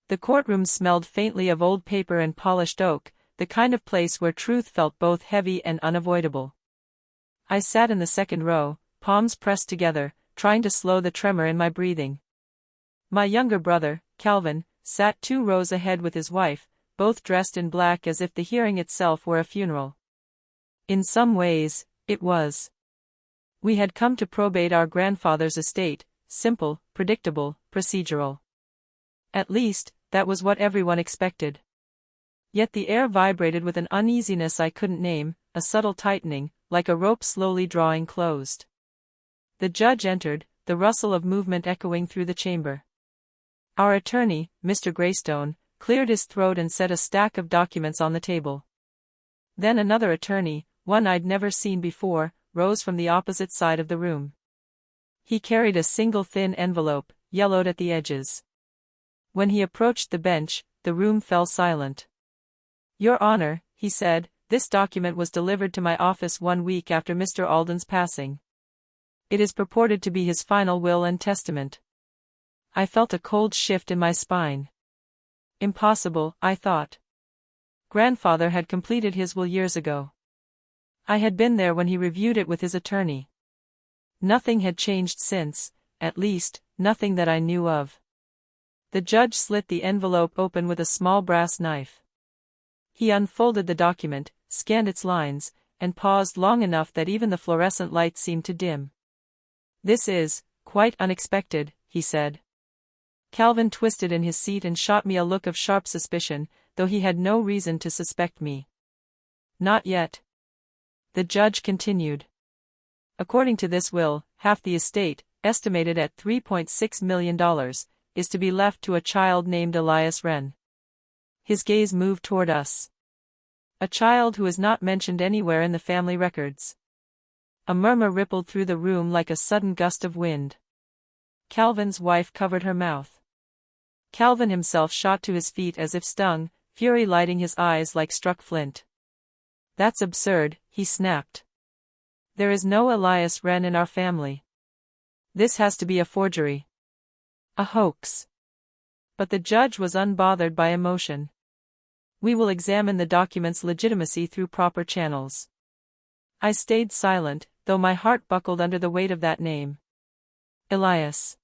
The courtroom smelled faintly of old paper and polished oak, the kind of place where truth felt both heavy and unavoidable. I sat in the second row, palms pressed together, trying to slow the tremor in my breathing. My younger brother, Calvin, sat 2 rows ahead with his wife, both dressed in black as if the hearing itself were a funeral. In some ways, it was. We had come to probate our grandfather's estate, simple, predictable, procedural. At least, that was what everyone expected. Yet the air vibrated with an uneasiness I couldn't name, a subtle tightening, like a rope slowly drawing closed. The judge entered, the rustle of movement echoing through the chamber. Our attorney, Mr. Greystone, cleared his throat and set a stack of documents on the table. Then another attorney, one I'd never seen before, rose from the opposite side of the room. He carried a single thin envelope, yellowed at the edges. When he approached the bench, the room fell silent. "Your Honor," he said, "this document was delivered to my office 1 week after Mr. Alden's passing. It is purported to be his final will and testament." I felt a cold shift in my spine. Impossible, I thought. Grandfather had completed his will years ago. I had been there when he reviewed it with his attorney. Nothing had changed since, at least, nothing that I knew of. The judge slit the envelope open with a small brass knife. He unfolded the document, scanned its lines, and paused long enough that even the fluorescent light seemed to dim. "This is quite unexpected," he said. Calvin twisted in his seat and shot me a look of sharp suspicion, though he had no reason to suspect me. "Not yet." The judge continued. "According to this will, half the estate, estimated at $3.6 million, is to be left to a child named Elias Wren." His gaze moved toward us. "A child who is not mentioned anywhere in the family records." A murmur rippled through the room like a sudden gust of wind. Calvin's wife covered her mouth. Calvin himself shot to his feet as if stung, fury lighting his eyes like struck flint. "That's absurd," he snapped. "There is no Elias Wren in our family. This has to be a forgery. A hoax." But the judge was unbothered by emotion. "We will examine the document's legitimacy through proper channels." I stayed silent, though my heart buckled under the weight of that name. Elias.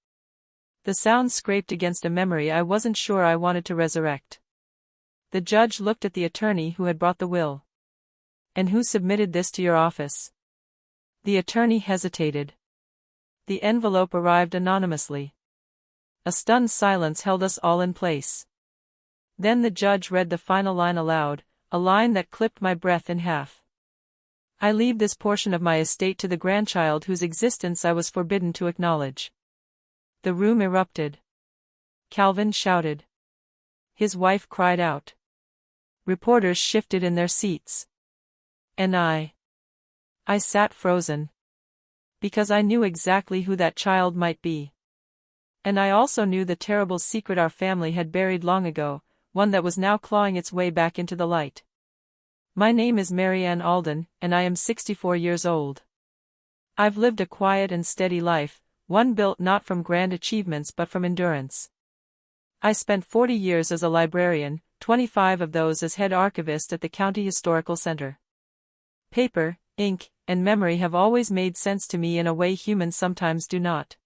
The sound scraped against a memory I wasn't sure I wanted to resurrect. The judge looked at the attorney who had brought the will. "And who submitted this to your office?" The attorney hesitated. "The envelope arrived anonymously." A stunned silence held us all in place. Then the judge read the final line aloud, a line that clipped my breath in half. "I leave this portion of my estate to the grandchild whose existence I was forbidden to acknowledge." The room erupted. Calvin shouted. His wife cried out. Reporters shifted in their seats. And I sat frozen. Because I knew exactly who that child might be. And I also knew the terrible secret our family had buried long ago, one that was now clawing its way back into the light. My name is Mary Ann Alden, and I am 64 years old. I've lived a quiet and steady life, one built not from grand achievements but from endurance. I spent 40 years as a librarian, 25 of those as head archivist at the County Historical Center. Paper, ink, and memory have always made sense to me in a way humans sometimes do not.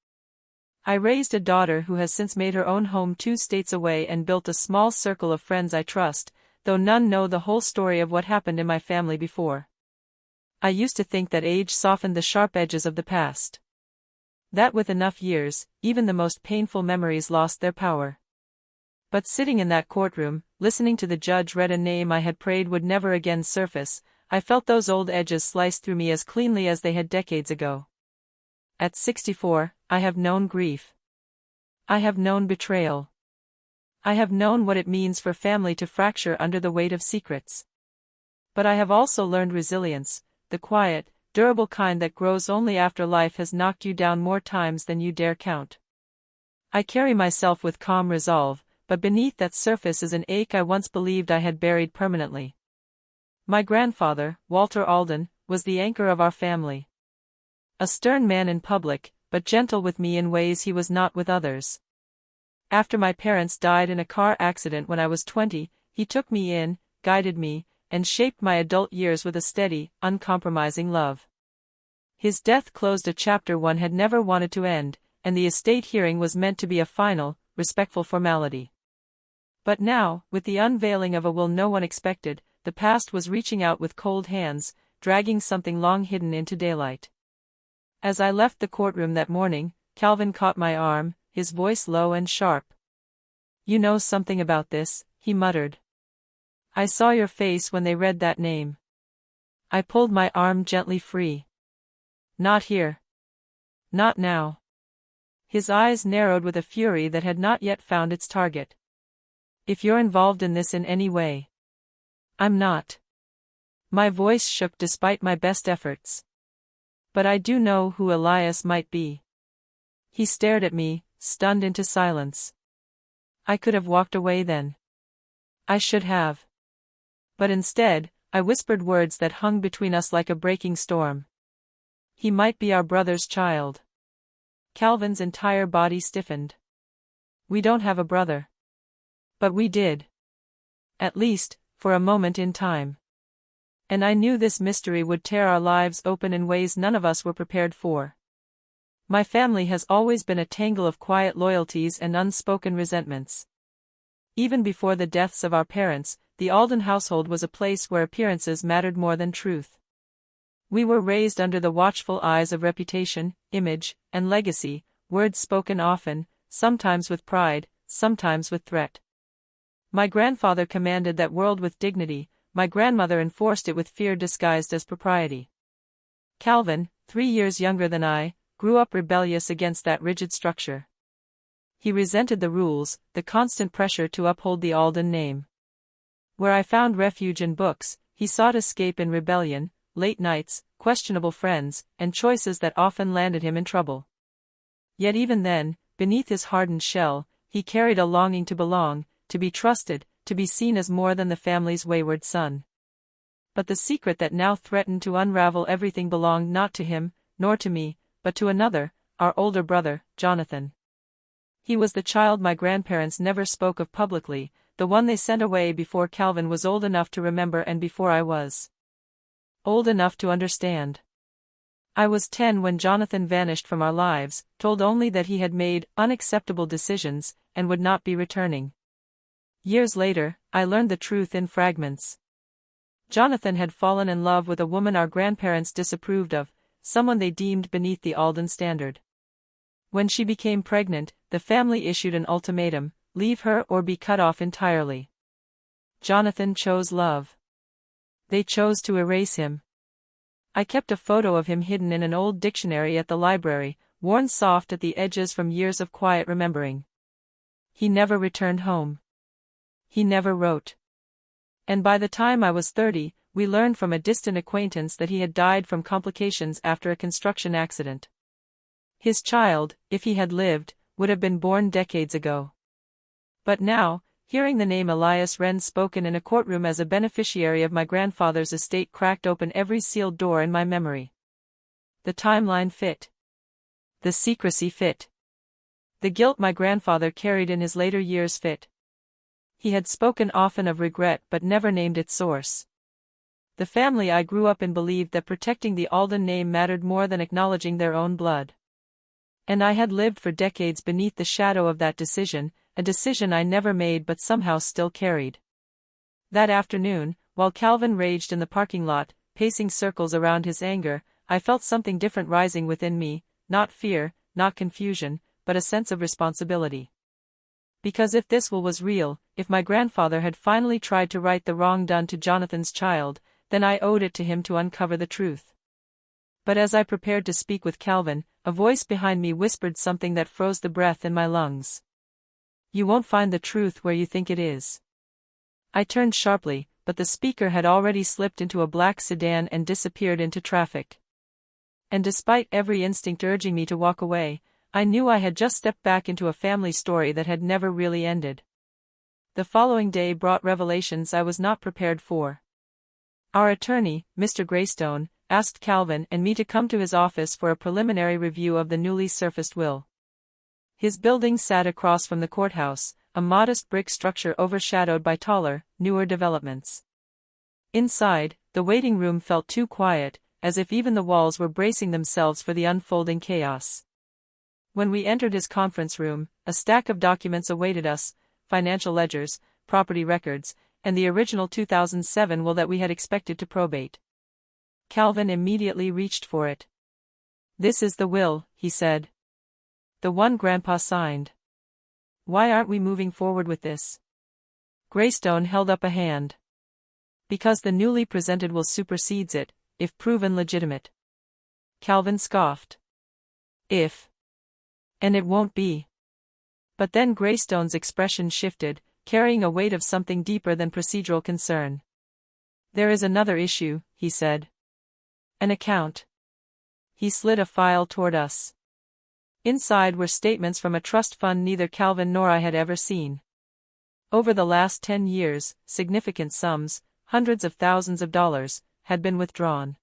I raised a daughter who has since made her own home 2 states away and built a small circle of friends I trust, though none know the whole story of what happened in my family before. I used to think that age softened the sharp edges of the past. That with enough years, even the most painful memories lost their power. But sitting in that courtroom, listening to the judge read a name I had prayed would never again surface, I felt those old edges sliced through me as cleanly as they had decades ago. At 64, I have known grief. I have known betrayal. I have known what it means for family to fracture under the weight of secrets. But I have also learned resilience, the quiet, durable kind that grows only after life has knocked you down more times than you dare count. I carry myself with calm resolve, but beneath that surface is an ache I once believed I had buried permanently. My grandfather, Walter Alden, was the anchor of our family. A stern man in public, but gentle with me in ways he was not with others. After my parents died in a car accident when I was 20, he took me in, guided me, and shaped my adult years with a steady, uncompromising love. His death closed a chapter one had never wanted to end, and the estate hearing was meant to be a final, respectful formality. But now, with the unveiling of a will no one expected, the past was reaching out with cold hands, dragging something long hidden into daylight. As I left the courtroom that morning, Calvin caught my arm, his voice low and sharp. "You know something about this," he muttered. "I saw your face when they read that name." I pulled my arm gently free. "Not here. Not now." His eyes narrowed with a fury that had not yet found its target. "If you're involved in this in any way." "I'm not." My voice shook despite my best efforts. "But I do know who Elias might be." He stared at me, stunned into silence. I could have walked away then. I should have. But instead, I whispered words that hung between us like a breaking storm. "He might be our brother's child." Calvin's entire body stiffened. "We don't have a brother." "But we did. At least, for a moment in time. And I knew this mystery would tear our lives open in ways none of us were prepared for. My family has always been a tangle of quiet loyalties and unspoken resentments. Even before the deaths of our parents, the Alden household was a place where appearances mattered more than truth. We were raised under the watchful eyes of reputation, image, and legacy, words spoken often, sometimes with pride, sometimes with threat. My grandfather commanded that world with dignity, my grandmother enforced it with fear disguised as propriety. Calvin, 3 years younger than I, grew up rebellious against that rigid structure. He resented the rules, the constant pressure to uphold the Alden name. Where I found refuge in books, he sought escape in rebellion, late nights, questionable friends, and choices that often landed him in trouble. Yet even then, beneath his hardened shell, he carried a longing to belong, to be trusted, to be seen as more than the family's wayward son. But the secret that now threatened to unravel everything belonged not to him, nor to me, but to another, our older brother, Jonathan. He was the child my grandparents never spoke of publicly, the one they sent away before Calvin was old enough to remember and before I was old enough to understand. I was 10 when Jonathan vanished from our lives, told only that he had made unacceptable decisions, and would not be returning. Years later, I learned the truth in fragments. Jonathan had fallen in love with a woman our grandparents disapproved of, someone they deemed beneath the Alden standard. When she became pregnant, the family issued an ultimatum: leave her or be cut off entirely. Jonathan chose love. They chose to erase him. I kept a photo of him hidden in an old dictionary at the library, worn soft at the edges from years of quiet remembering. He never returned home. He never wrote. And by the time I was 30, we learned from a distant acquaintance that he had died from complications after a construction accident. His child, if he had lived, would have been born decades ago. But now, hearing the name Elias Wren spoken in a courtroom as a beneficiary of my grandfather's estate cracked open every sealed door in my memory. The timeline fit. The secrecy fit. The guilt my grandfather carried in his later years fit. He had spoken often of regret but never named its source. The family I grew up in believed that protecting the Alden name mattered more than acknowledging their own blood. And I had lived for decades beneath the shadow of that decision, a decision I never made but somehow still carried. That afternoon, while Calvin raged in the parking lot, pacing circles around his anger, I felt something different rising within me, not fear, not confusion, but a sense of responsibility. Because if this will was real, if my grandfather had finally tried to right the wrong done to Jonathan's child, then I owed it to him to uncover the truth. But as I prepared to speak with Calvin, a voice behind me whispered something that froze the breath in my lungs. "You won't find the truth where you think it is." I turned sharply, but the speaker had already slipped into a black sedan and disappeared into traffic. And despite every instinct urging me to walk away, I knew I had just stepped back into a family story that had never really ended. The following day brought revelations I was not prepared for. Our attorney, Mr. Greystone, asked Calvin and me to come to his office for a preliminary review of the newly surfaced will. His building sat across from the courthouse, a modest brick structure overshadowed by taller, newer developments. Inside, the waiting room felt too quiet, as if even the walls were bracing themselves for the unfolding chaos. When we entered his conference room, a stack of documents awaited us, financial ledgers, property records, and the original 2007 will that we had expected to probate. Calvin immediately reached for it. "This is the will," he said. "The one Grandpa signed. Why aren't we moving forward with this?" Greystone held up a hand. "Because the newly presented will supersedes it, if proven legitimate." Calvin scoffed. "If. And it won't be." But then Greystone's expression shifted, carrying a weight of something deeper than procedural concern. "There is another issue," he said. "An account." He slid a file toward us. Inside were statements from a trust fund neither Calvin nor I had ever seen. Over the last 10 years, significant sums, hundreds of thousands of dollars, had been withdrawn.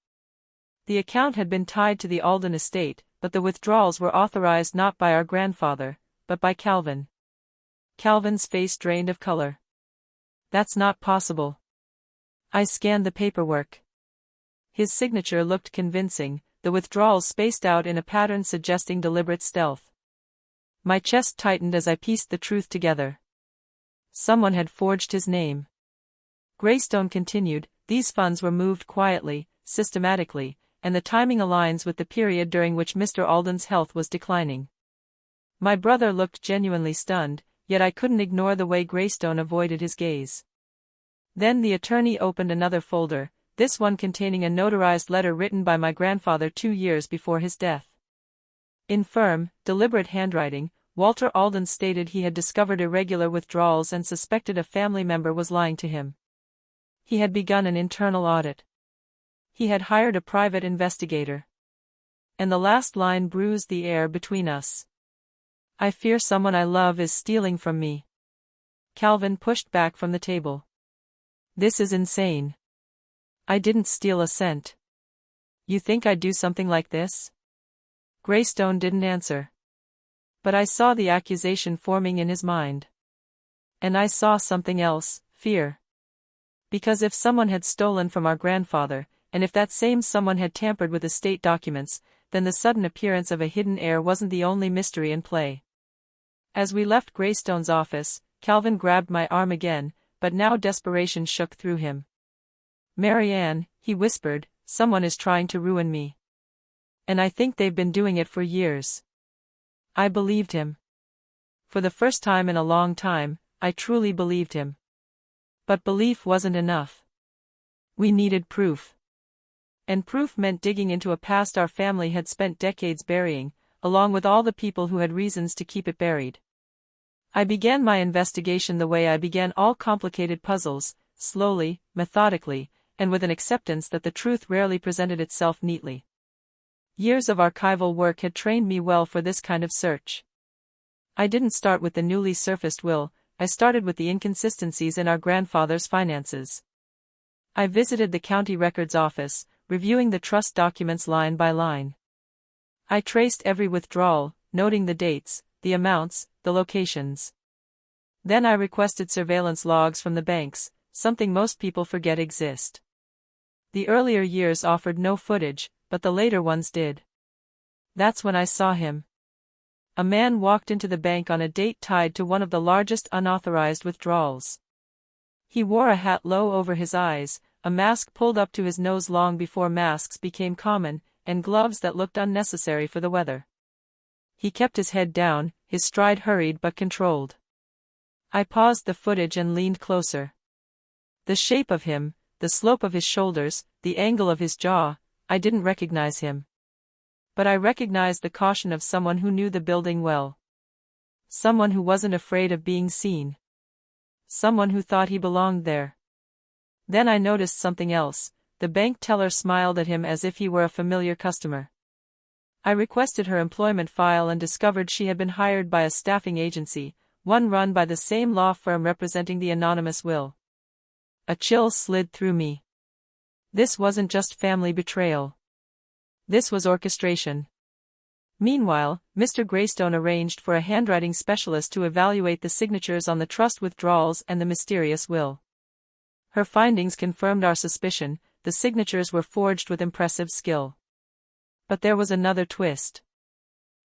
The account had been tied to the Alden estate, but the withdrawals were authorized not by our grandfather, but by Calvin. Calvin's face drained of color. "That's not possible." I scanned the paperwork. His signature looked convincing, the withdrawals spaced out in a pattern suggesting deliberate stealth. My chest tightened as I pieced the truth together. Someone had forged his name. Greystone continued, "These funds were moved quietly, systematically, and the timing aligns with the period during which Mr. Alden's health was declining." My brother looked genuinely stunned, yet I couldn't ignore the way Greystone avoided his gaze. Then the attorney opened another folder, this one containing a notarized letter written by my grandfather 2 years before his death. In firm, deliberate handwriting, Walter Alden stated he had discovered irregular withdrawals and suspected a family member was lying to him. He had begun an internal audit. He had hired a private investigator. And the last line bruised the air between us. "I fear someone I love is stealing from me." Calvin pushed back from the table. "This is insane. I didn't steal a cent. You think I'd do something like this?" Greystone didn't answer. But I saw the accusation forming in his mind. And I saw something else, fear. Because if someone had stolen from our grandfather, and if that same someone had tampered with estate documents, then the sudden appearance of a hidden heir wasn't the only mystery in play. As we left Greystone's office, Calvin grabbed my arm again, but now desperation shook through him. "Mary Ann," he whispered, "someone is trying to ruin me. And I think they've been doing it for years." I believed him. For the first time in a long time, I truly believed him. But belief wasn't enough. We needed proof. And proof meant digging into a past our family had spent decades burying, along with all the people who had reasons to keep it buried. I began my investigation the way I began all complicated puzzles, slowly, methodically, and with an acceptance that the truth rarely presented itself neatly. Years of archival work had trained me well for this kind of search. I didn't start with the newly surfaced will, I started with the inconsistencies in our grandfather's finances. I visited the county records office, reviewing the trust documents line by line. I traced every withdrawal, noting the dates, the amounts, the locations. Then I requested surveillance logs from the banks, something most people forget exist. The earlier years offered no footage, but the later ones did. That's when I saw him. A man walked into the bank on a date tied to one of the largest unauthorized withdrawals. He wore a hat low over his eyes, a mask pulled up to his nose long before masks became common, and gloves that looked unnecessary for the weather. He kept his head down, his stride hurried but controlled. I paused the footage and leaned closer. The shape of him, the slope of his shoulders, the angle of his jaw, I didn't recognize him. But I recognized the caution of someone who knew the building well. Someone who wasn't afraid of being seen. Someone who thought he belonged there. Then I noticed something else. The bank teller smiled at him as if he were a familiar customer. I requested her employment file and discovered she had been hired by a staffing agency, one run by the same law firm representing the anonymous will. A chill slid through me. This wasn't just family betrayal. This was orchestration. Meanwhile, Mr. Greystone arranged for a handwriting specialist to evaluate the signatures on the trust withdrawals and the mysterious will. Her findings confirmed our suspicion: the signatures were forged with impressive skill. But there was another twist.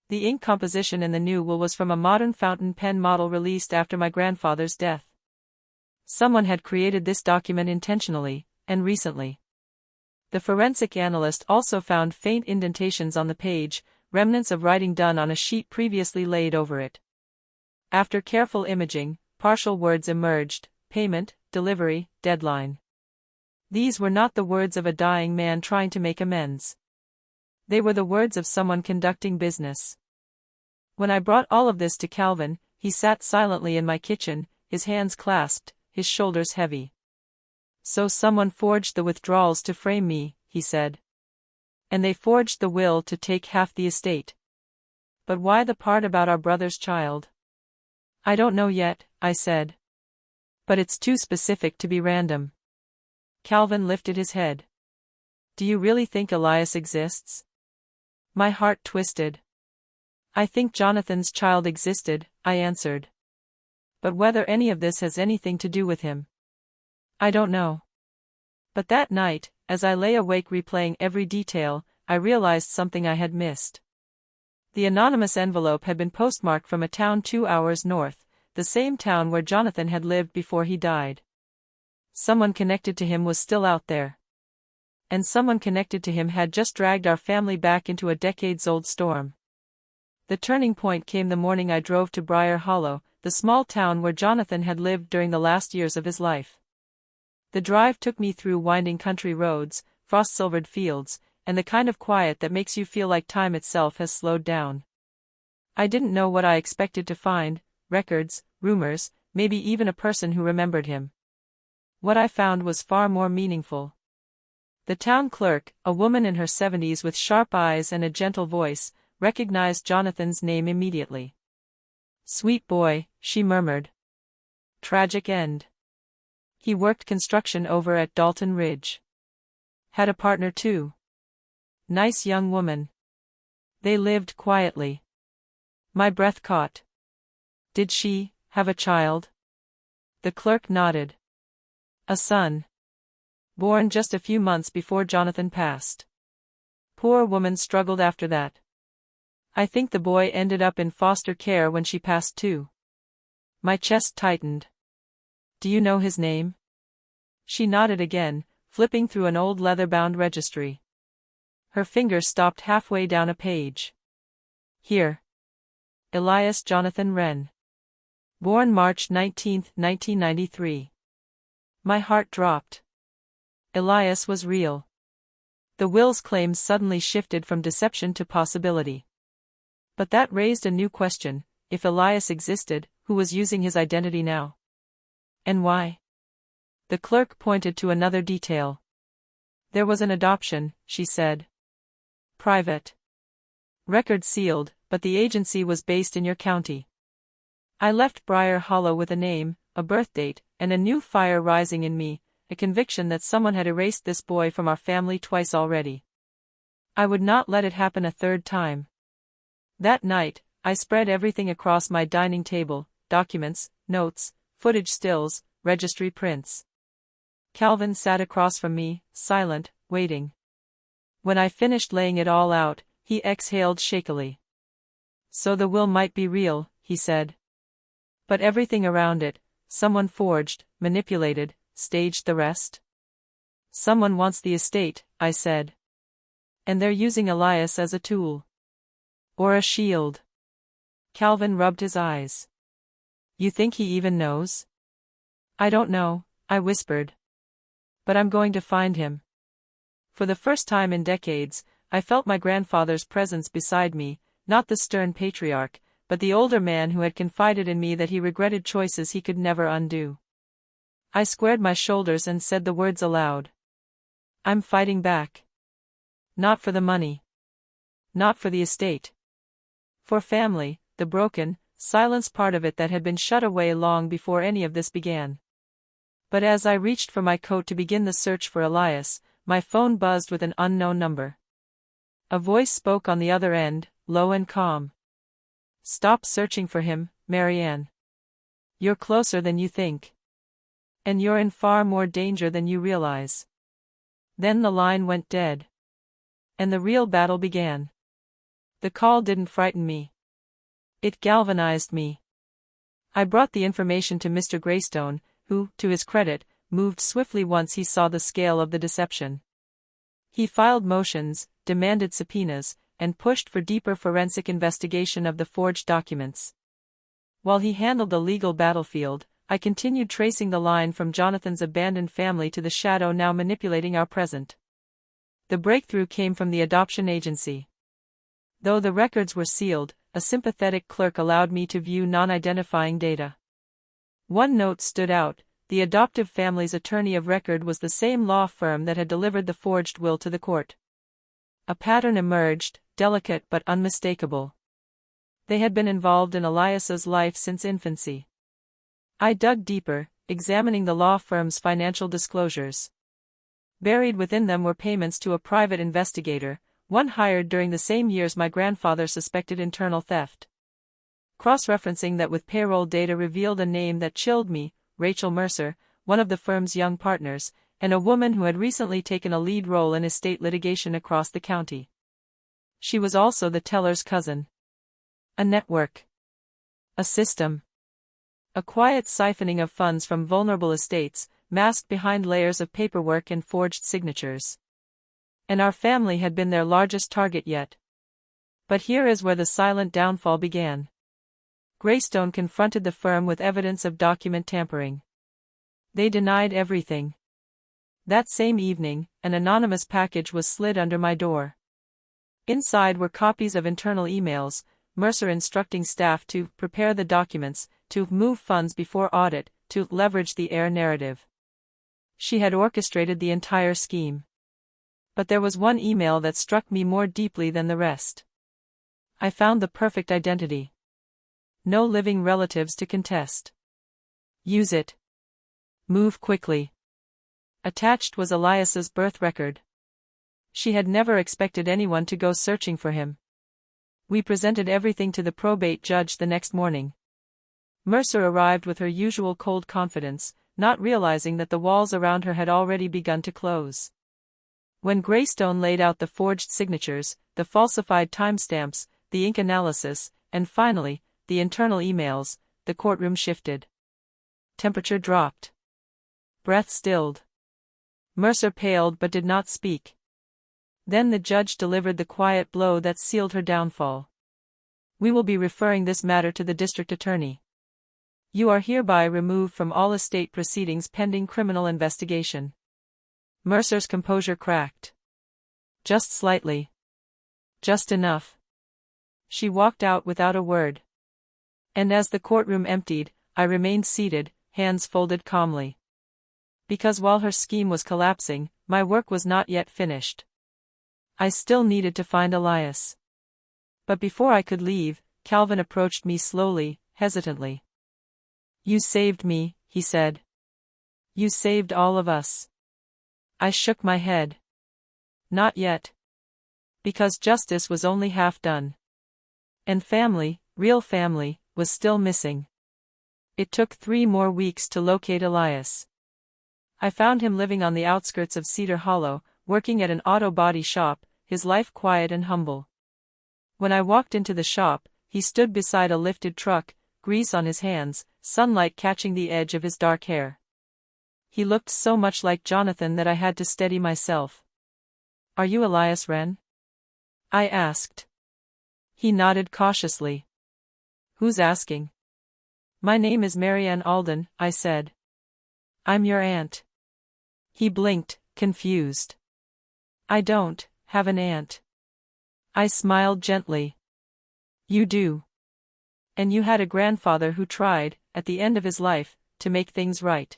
The ink composition in the new will was from a modern fountain pen model released after my grandfather's death. Someone had created this document intentionally, and recently. The forensic analyst also found faint indentations on the page, remnants of writing done on a sheet previously laid over it. After careful imaging, partial words emerged: payment, delivery, deadline. These were not the words of a dying man trying to make amends. They were the words of someone conducting business. When I brought all of this to Calvin, he sat silently in my kitchen, his hands clasped, his shoulders heavy. "So someone forged the withdrawals to frame me," he said. "And they forged the will to take half the estate. But why the part about our brother's child?" "I don't know yet," I said. "But it's too specific to be random." Calvin lifted his head. "Do you really think Elias exists?" My heart twisted. "I think Jonathan's child existed," I answered. "But whether any of this has anything to do with him, I don't know." But that night, as I lay awake replaying every detail, I realized something I had missed. The anonymous envelope had been postmarked from a town 2 hours north, the same town where Jonathan had lived before he died. Someone connected to him was still out there. And someone connected to him had just dragged our family back into a decades-old storm. The turning point came the morning I drove to Briar Hollow, the small town where Jonathan had lived during the last years of his life. The drive took me through winding country roads, frost-silvered fields, and the kind of quiet that makes you feel like time itself has slowed down. I didn't know what I expected to find: records, rumors, maybe even a person who remembered him. What I found was far more meaningful. The town clerk, a woman in her 70s with sharp eyes and a gentle voice, recognized Jonathan's name immediately. "Sweet boy," she murmured. "Tragic end. He worked construction over at Dalton Ridge. Had a partner too. Nice young woman. They lived quietly." My breath caught. "Did she have a child?" The clerk nodded. "A son. Born just a few months before Jonathan passed. Poor woman struggled after that. I think the boy ended up in foster care when she passed too." My chest tightened. "Do you know his name?" She nodded again, flipping through an old leather-bound registry. Her finger stopped halfway down a page. "Here. Elias Jonathan Wren. Born March 19, 1993. My heart dropped. Elias was real. The will's claims suddenly shifted from deception to possibility. But that raised a new question: if Elias existed, who was using his identity now? And why? The clerk pointed to another detail. "There was an adoption," she said. "Private. Record sealed, but the agency was based in your county." I left Briar Hollow with a name, a birth date, and a new fire rising in me, a conviction that someone had erased this boy from our family twice already. I would not let it happen a third time. That night, I spread everything across my dining table: documents, notes, footage stills, registry prints. Calvin sat across from me, silent, waiting. When I finished laying it all out, he exhaled shakily. "So the will might be real," he said. "But everything around it, someone forged, manipulated, staged the rest?" "Someone wants the estate," I said. "And they're using Elias as a tool. Or a shield." Calvin rubbed his eyes. "You think he even knows?" "I don't know," I whispered. "But I'm going to find him." For the first time in decades, I felt my grandfather's presence beside me, not the stern patriarch, but the older man who had confided in me that he regretted choices he could never undo. I squared my shoulders and said the words aloud. "I'm fighting back. Not for the money. Not for the estate. For family, the broken, silenced part of it that had been shut away long before any of this began." But as I reached for my coat to begin the search for Elias, my phone buzzed with an unknown number. A voice spoke on the other end, low and calm. "Stop searching for him, Marianne. You're closer than you think. And you're in far more danger than you realize." Then the line went dead. And the real battle began. The call didn't frighten me. It galvanized me. I brought the information to Mr. Greystone, who, to his credit, moved swiftly once he saw the scale of the deception. He filed motions, demanded subpoenas, and pushed for deeper forensic investigation of the forged documents. While he handled the legal battlefield, I continued tracing the line from Jonathan's abandoned family to the shadow now manipulating our present. The breakthrough came from the adoption agency. Though the records were sealed, a sympathetic clerk allowed me to view non-identifying data. One note stood out: the adoptive family's attorney of record was the same law firm that had delivered the forged will to the court. A pattern emerged, delicate but unmistakable. They had been involved in Elias's life since infancy. I dug deeper, examining the law firm's financial disclosures. Buried within them were payments to a private investigator, one hired during the same years my grandfather suspected internal theft. Cross-referencing that with payroll data revealed a name that chilled me: Rachel Mercer, one of the firm's young partners, and a woman who had recently taken a lead role in estate litigation across the county. She was also the teller's cousin. A network. A system. A quiet siphoning of funds from vulnerable estates, masked behind layers of paperwork and forged signatures. And our family had been their largest target yet. But here is where the silent downfall began. Greystone confronted the firm with evidence of document tampering. They denied everything. That same evening, an anonymous package was slid under my door. Inside were copies of internal emails, Mercer instructing staff to prepare the documents, to move funds before audit, to leverage the heir narrative. She had orchestrated the entire scheme. But there was one email that struck me more deeply than the rest. I found the perfect identity. No living relatives to contest. Use it. Move quickly. Attached was Elias's birth record. She had never expected anyone to go searching for him. We presented everything to the probate judge the next morning. Mercer arrived with her usual cold confidence, not realizing that the walls around her had already begun to close. When Greystone laid out the forged signatures, the falsified timestamps, the ink analysis, and finally, the internal emails, the courtroom shifted. Temperature dropped. Breath stilled. Mercer paled but did not speak. Then the judge delivered the quiet blow that sealed her downfall. "We will be referring this matter to the district attorney. You are hereby removed from all estate proceedings pending criminal investigation." Mercer's composure cracked. Just slightly. Just enough. She walked out without a word. And as the courtroom emptied, I remained seated, hands folded calmly. Because while her scheme was collapsing, my work was not yet finished. I still needed to find Elias. But before I could leave, Calvin approached me slowly, hesitantly. "You saved me," he said. "You saved all of us." I shook my head. Not yet. Because justice was only half done. And family, real family, was still missing. It took 3 more weeks to locate Elias. I found him living on the outskirts of Cedar Hollow, working at an auto body shop, his life quiet and humble. When I walked into the shop, he stood beside a lifted truck, grease on his hands, sunlight catching the edge of his dark hair. He looked so much like Jonathan that I had to steady myself. "Are you Elias Wren?" I asked. He nodded cautiously. "Who's asking?" "My name is Marianne Alden," I said. "I'm your aunt." He blinked, confused. "I don't have an aunt." I smiled gently. "You do. And you had a grandfather who tried, at the end of his life, to make things right."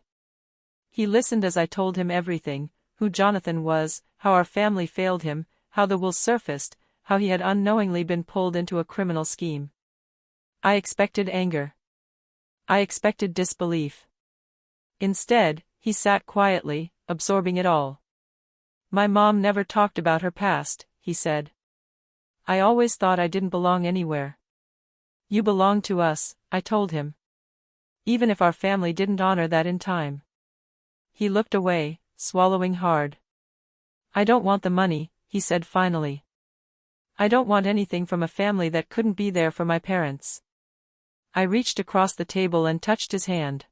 He listened as I told him everything: who Jonathan was, how our family failed him, how the will surfaced, how he had unknowingly been pulled into a criminal scheme. I expected anger. I expected disbelief. Instead, he sat quietly, absorbing it all. "My mom never talked about her past," he said. I always thought I didn't belong anywhere. You belong to us, I told him. Even if our family didn't honor that in time. He looked away, swallowing hard. I don't want the money, he said finally. I don't want anything from a family that couldn't be there for my parents. I reached across the table and touched his hand.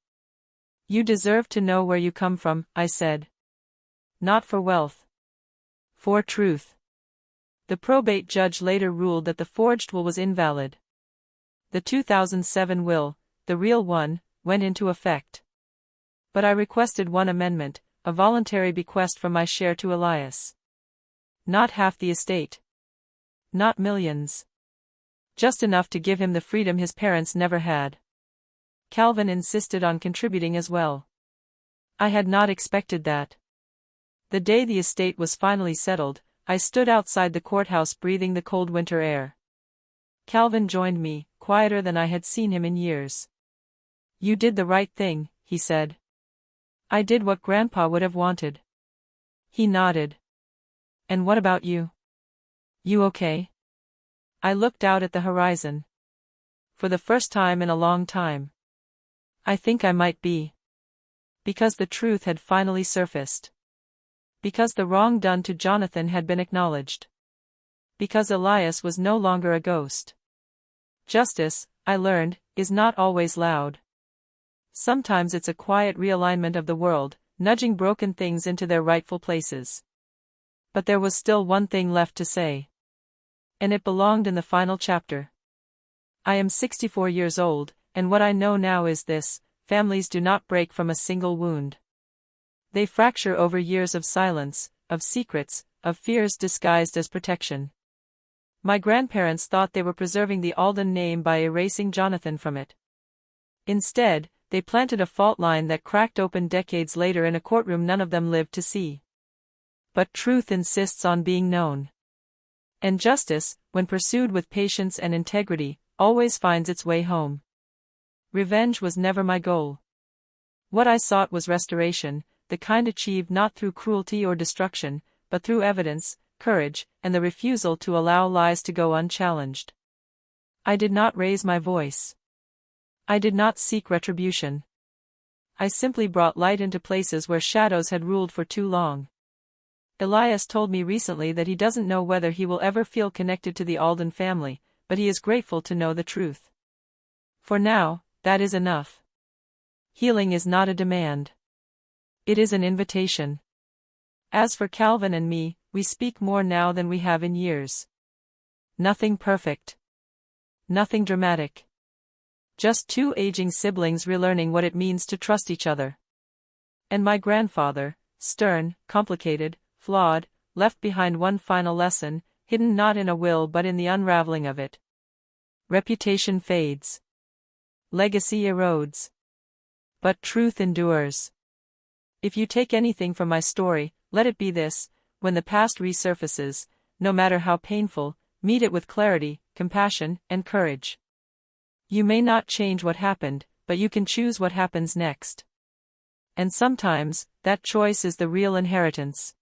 You deserve to know where you come from, I said. Not for wealth. For truth. The probate judge later ruled that the forged will was invalid. The 2007 will, the real one, went into effect. But I requested one amendment, a voluntary bequest from my share to Elias. Not half the estate. Not millions. Just enough to give him the freedom his parents never had. Calvin insisted on contributing as well. I had not expected that. The day the estate was finally settled, I stood outside the courthouse breathing the cold winter air. Calvin joined me, quieter than I had seen him in years. You did the right thing, he said. I did what Grandpa would have wanted. He nodded. And what about you? You okay? I looked out at the horizon. For the first time in a long time. I think I might be. Because the truth had finally surfaced. Because the wrong done to Jonathan had been acknowledged. Because Elias was no longer a ghost. Justice, I learned, is not always loud. Sometimes it's a quiet realignment of the world, nudging broken things into their rightful places. But there was still one thing left to say. And it belonged in the final chapter. I am 64 years old, and what I know now is this: families do not break from a single wound. They fracture over years of silence, of secrets, of fears disguised as protection. My grandparents thought they were preserving the Alden name by erasing Jonathan from it. Instead, they planted a fault line that cracked open decades later in a courtroom none of them lived to see. But truth insists on being known. And justice, when pursued with patience and integrity, always finds its way home. Revenge was never my goal. What I sought was restoration, the kind achieved not through cruelty or destruction, but through evidence, courage, and the refusal to allow lies to go unchallenged. I did not raise my voice. I did not seek retribution. I simply brought light into places where shadows had ruled for too long. Elias told me recently that he doesn't know whether he will ever feel connected to the Alden family, but he is grateful to know the truth. For now, that is enough. Healing is not a demand. It is an invitation. As for Calvin and me, we speak more now than we have in years. Nothing perfect. Nothing dramatic. Just two aging siblings relearning what it means to trust each other. And my grandfather, stern, complicated, flawed, left behind one final lesson, hidden not in a will but in the unraveling of it. Reputation fades. Legacy erodes. But truth endures. If you take anything from my story, let it be this: when the past resurfaces, no matter how painful, meet it with clarity, compassion, and courage. You may not change what happened, but you can choose what happens next. And sometimes, that choice is the real inheritance.